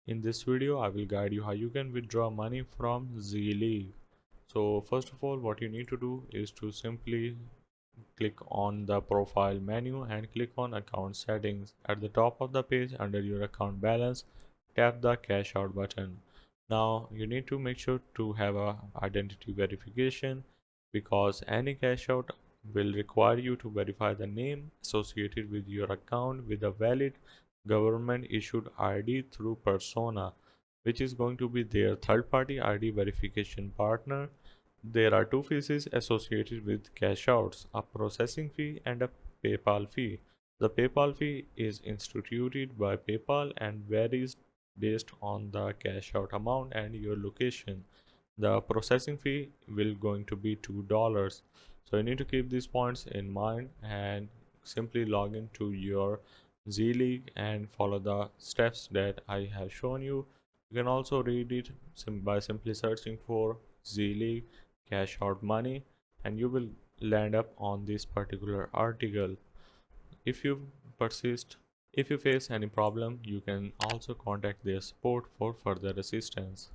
In this video, I will guide you how you can withdraw money from Z-League. So first of all, what you need to do is to simply click on the profile menu and click on account settings. At the top of the page under your account balance, tap the cash out button. Now you need to make sure to have a identity verification because any cash out will require you to verify the name associated with your account with a valid government issued ID through Persona, which is going to be their third party ID verification partner. There are two fees associated with cash outs, a processing fee and a PayPal fee. The PayPal fee is instituted by PayPal and varies based on the cash out amount and your location. The processing fee will going to be $2. So you need to keep these points in mind and simply log into your Z-League and follow the steps that I have shown you. You can also read it by simply searching for Z-League cash out money and you will land up on this particular article. If you persist, if you face any problem, you can also contact their support for further assistance.